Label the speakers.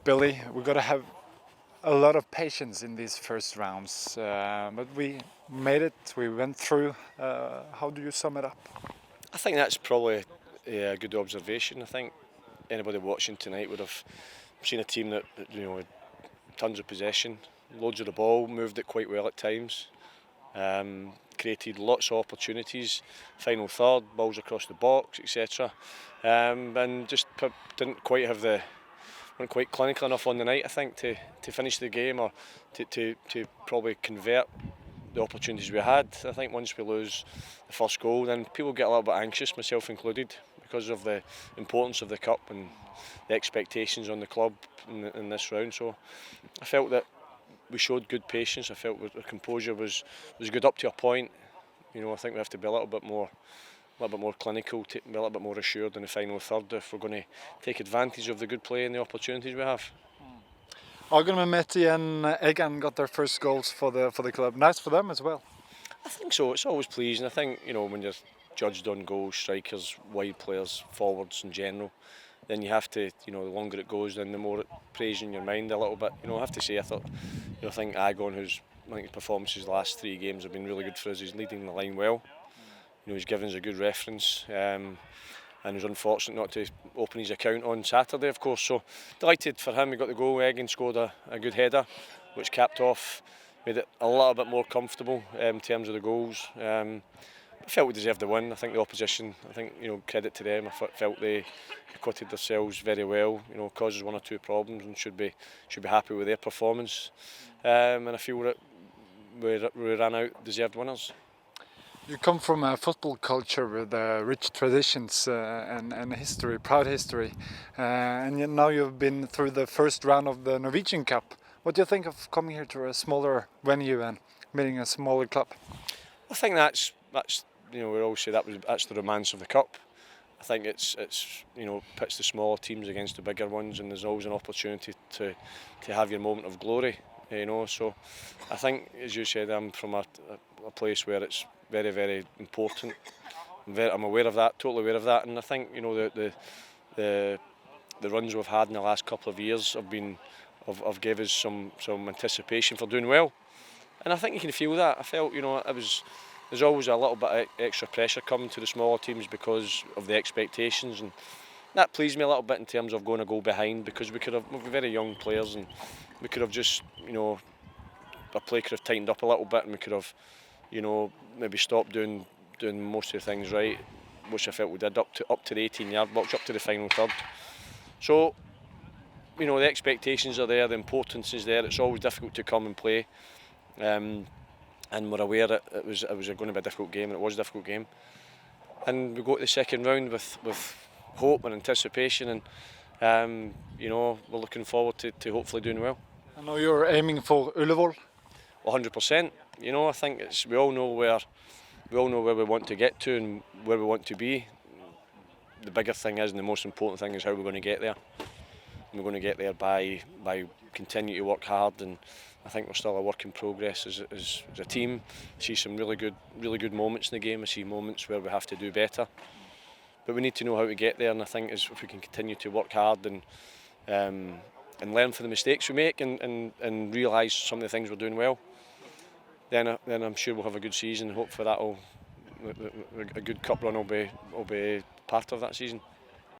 Speaker 1: Billy, we've got to have a lot of patience in these first rounds, but we made it, we went through. How do you sum it up?
Speaker 2: I think that's probably a good observation. I think anybody watching tonight would have seen a team that had tons of possession, loads of the ball, moved it quite well at times, created lots of opportunities, final third, balls across the box, etc. And just didn't quite have weren't quite clinical enough on the night, I think, to finish the game or to probably convert the opportunities we had. I think once we lose the first goal, then people get a little bit anxious, myself included, because of the importance of the cup and the expectations on the club in this round. So I felt that we showed good patience. I felt our composure was good up to a point. I think we have to be a little bit more clinical, be a little bit more assured in the final third if we're going to take advantage of the good play and the opportunities we have.
Speaker 1: Argon Mehmeti and Egan got their first goals for the club. Nice for them as well.
Speaker 2: I think so. It's always pleasing. I think when you're judged on goals, strikers, wide players, forwards in general, then you have to, the longer it goes, then the more it plays in your mind a little bit. I have to say, I think Agon, his performances the last 3 games have been really good for us. He's leading the line well. He's given us a good reference, and he was unfortunate not to open his account on Saturday, of course. So delighted for him. He got the goal. Egan scored a good header, which capped off, made it a little bit more comfortable in terms of the goals. I felt we deserved the win. I think the opposition, credit to them. I felt they acquitted themselves very well. Caused us 1 or 2 problems and should be happy with their performance. And I feel that we ran out deserved winners.
Speaker 1: You come from a football culture with rich traditions and history, proud history, and now you've been through the first round of the Norwegian Cup. What do you think of coming here to a smaller venue and meeting a smaller club?
Speaker 2: I think that's we always say that's the romance of the cup. I think it's pits the smaller teams against the bigger ones, and there's always an opportunity to have your moment of glory. So I think, as you said, I'm from a place where it's very, very important. I'm aware of that, totally aware of that, and I think the runs we've had in the last couple of years have gave us some anticipation for doing well, and I think you can feel that. I felt there's always a little bit of extra pressure coming to the smaller teams because of the expectations, and that pleased me a little bit in terms of going a goal behind, because we're very young players and we could have just our play could have tightened up a little bit, and we could have maybe stopped doing most of the things right, which I felt we did up to the 18-yard box, up to the final third. So the expectations are there, the importance is there. It's always difficult to come and play, and we're aware that it was going to be a difficult game, and it was a difficult game. And we go to the second round with hope and anticipation, and we're looking forward to hopefully doing well.
Speaker 1: I know you're aiming for Ullevål.
Speaker 2: 100%. I think we all know where we want to get to and where we want to be. The bigger thing is, and the most important thing is, how we're going to get there. And we're going to get there by continuing to work hard, and I think we're still a work in progress as a team. I see some really good moments in the game. I see moments where we have to do better, but we need to know how to get there. And I think if we can continue to work hard and learn from the mistakes we make and realise some of the things we're doing well, then I'm sure we'll have a good season. Hopefully a good cup run will be part of that season.